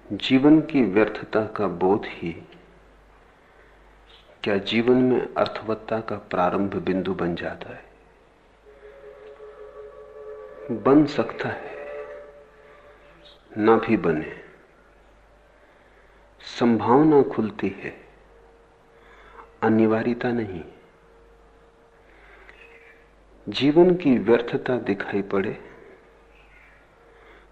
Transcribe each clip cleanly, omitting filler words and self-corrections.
जीवन की व्यर्थता का बोध ही क्या जीवन में अर्थवत्ता का प्रारंभ बिंदु बन जाता है? बन सकता है, ना भी बने। संभावना खुलती है, अनिवार्यता नहीं। जीवन की व्यर्थता दिखाई पड़े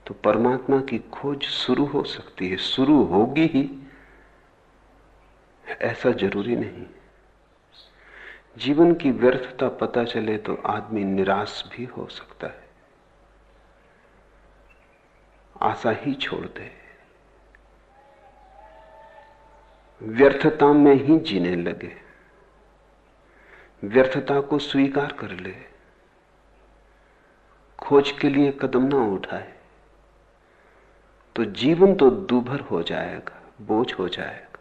तो परमात्मा की खोज शुरू हो सकती है, शुरू होगी ही, ऐसा जरूरी नहीं। जीवन की व्यर्थता पता चले तो आदमी निराश भी हो सकता है, आशा ही छोड़ दे, व्यर्थता में ही जीने लगे, व्यर्थता को स्वीकार कर ले, खोज के लिए कदम ना उठाए तो जीवन तो दूभर हो जाएगा, बोझ हो जाएगा,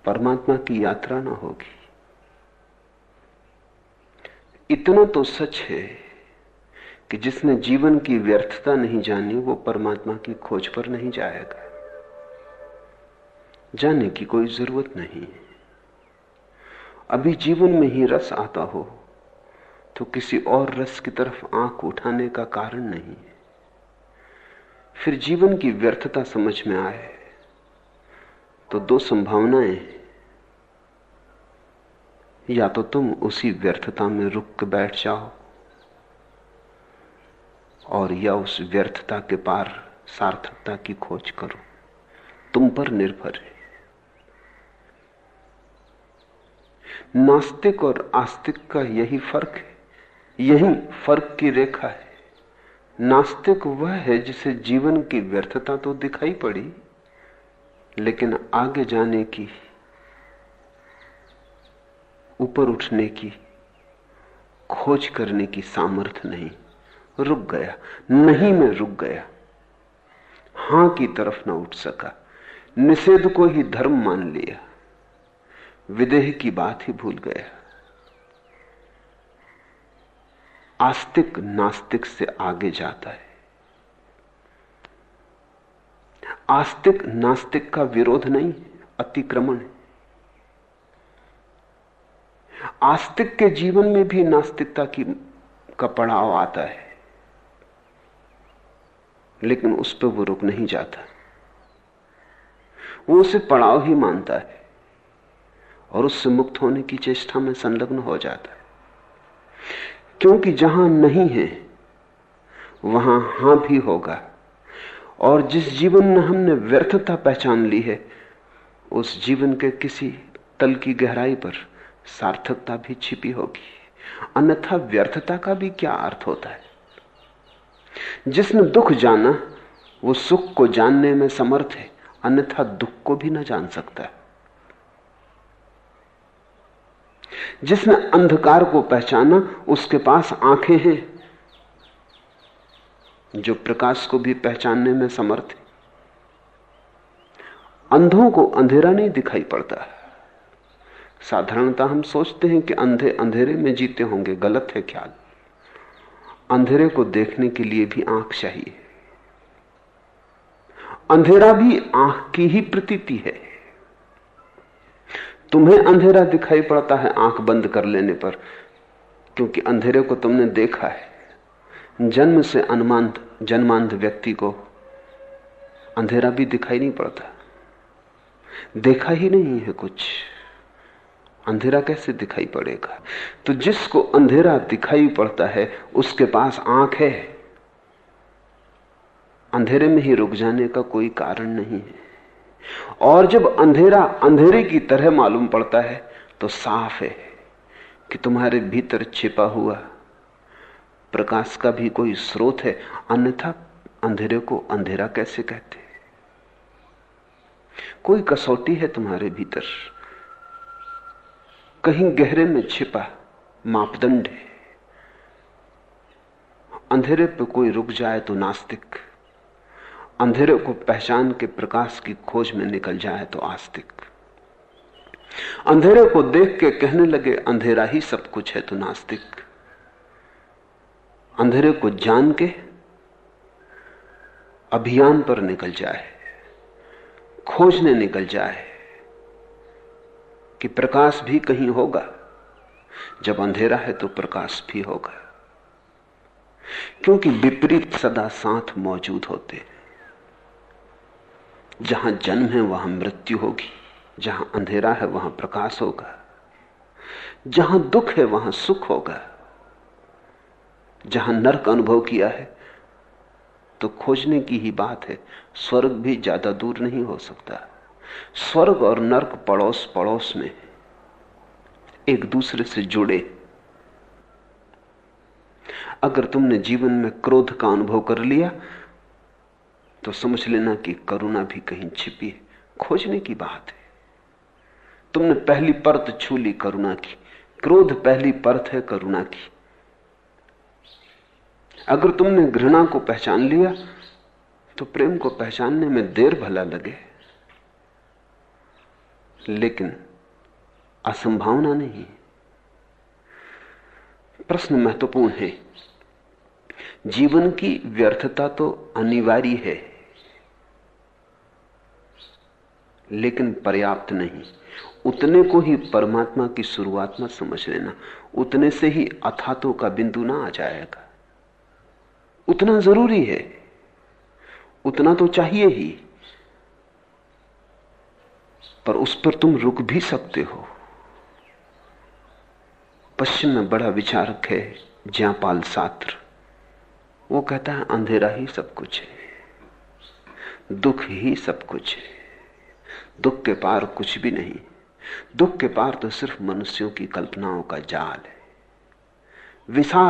परमात्मा की यात्रा ना होगी। इतना तो सच है कि जिसने जीवन की व्यर्थता नहीं जानी वो परमात्मा की खोज पर नहीं जाएगा। जाने की कोई जरूरत नहीं। अभी जीवन में ही रस आता हो तो किसी और रस की तरफ आंख उठाने का कारण नहीं है। फिर जीवन की व्यर्थता समझ में आए तो दो संभावनाएं हैं। या तो तुम उसी व्यर्थता में रुक के बैठ जाओ और या उस व्यर्थता के पार सार्थकता की खोज करो। तुम पर निर्भर है। नास्तिक और आस्तिक का यही फर्क है, यही फर्क की रेखा है। नास्तिक वह है जिसे जीवन की व्यर्थता तो दिखाई पड़ी, लेकिन आगे जाने की, ऊपर उठने की, खोज करने की सामर्थ्य नहीं। रुक गया, नहीं में रुक गया, हां की तरफ न उठ सका, निषेध को ही धर्म मान लिया, विदेह की बात ही भूल गया। आस्तिक नास्तिक से आगे जाता है। आस्तिक नास्तिक का विरोध नहीं, अतिक्रमण है। आस्तिक के जीवन में भी नास्तिकता का पड़ाव आता है, लेकिन उस पर वो रुक नहीं जाता। वो उसे पड़ाव ही मानता है और उससे मुक्त होने की चेष्टा में संलग्न हो जाता है। क्योंकि जहां नहीं है वहां हां भी होगा, और जिस जीवन में हमने व्यर्थता पहचान ली है उस जीवन के किसी तल की गहराई पर सार्थकता भी छिपी होगी। अन्यथा व्यर्थता का भी क्या अर्थ होता है? जिसने दुख जाना वो सुख को जानने में समर्थ है, अन्यथा दुख को भी न जान सकता है। जिसने अंधकार को पहचाना उसके पास आंखें हैं जो प्रकाश को भी पहचानने में समर्थ है। अंधों को अंधेरा नहीं दिखाई पड़ता। साधारणतः हम सोचते हैं कि अंधे अंधेरे में जीते होंगे, गलत है ख्याल। अंधेरे को देखने के लिए भी आंख चाहिए। अंधेरा भी आंख की ही प्रतीति है। तुम्हें अंधेरा दिखाई पड़ता है आंख बंद कर लेने पर, क्योंकि अंधेरे को तुमने देखा है। जन्म से जन्मांध व्यक्ति को अंधेरा भी दिखाई नहीं पड़ता, देखा ही नहीं है कुछ, अंधेरा कैसे दिखाई पड़ेगा? तो जिसको अंधेरा दिखाई पड़ता है उसके पास आंख है। अंधेरे में ही रुक जाने का कोई कारण नहीं है। और जब अंधेरा अंधेरे की तरह मालूम पड़ता है तो साफ है कि तुम्हारे भीतर छिपा हुआ प्रकाश का भी कोई स्रोत है, अन्यथा अंधेरे को अंधेरा कैसे कहते? कोई कसौटी है तुम्हारे भीतर, कहीं गहरे में छिपा मापदंड है। अंधेरे पे कोई रुक जाए तो नास्तिक, अंधेरे को पहचान के प्रकाश की खोज में निकल जाए तो आस्तिक, अंधेरे को देख के कहने लगे अंधेरा ही सब कुछ है तो नास्तिक, अंधेरे को जान के अभियान पर निकल जाए, खोजने निकल जाए कि प्रकाश भी कहीं होगा। जब अंधेरा है तो प्रकाश भी होगा, क्योंकि विपरीत सदा साथ मौजूद होते। जहां जन्म है वहां मृत्यु होगी, जहां अंधेरा है वहां प्रकाश होगा, जहां दुख है वहां सुख होगा। जहां नरक अनुभव किया है तो खोजने की ही बात है, स्वर्ग भी ज्यादा दूर नहीं हो सकता। स्वर्ग और नरक पड़ोस पड़ोस में एक दूसरे से जुड़े। अगर तुमने जीवन में क्रोध का अनुभव कर लिया तो समझ लेना कि करुणा भी कहीं छिपी है। खोजने की बात है। तुमने पहली परत छू ली करुणा की, क्रोध पहली परत है करुणा की। अगर तुमने घृणा को पहचान लिया तो प्रेम को पहचानने में देर भला लगे, लेकिन असंभावना नहीं। प्रश्न महत्वपूर्ण है। जीवन की व्यर्थता तो अनिवार्य है, लेकिन पर्याप्त नहीं। उतने को ही परमात्मा की शुरुआत मत समझ लेना, उतने से ही अथातों का बिंदु ना आ जाएगा। उतना जरूरी है, उतना तो चाहिए ही, पर उस पर तुम रुक भी सकते हो। पश्चिम में बड़ा विचारक है ज्ञापाल सात्र, वो कहता है अंधेरा ही सब कुछ है, दुख ही सब कुछ है, दुख के पार कुछ भी नहीं। दुख के पार तो सिर्फ मनुष्यों की कल्पनाओं का जाल है। विषाद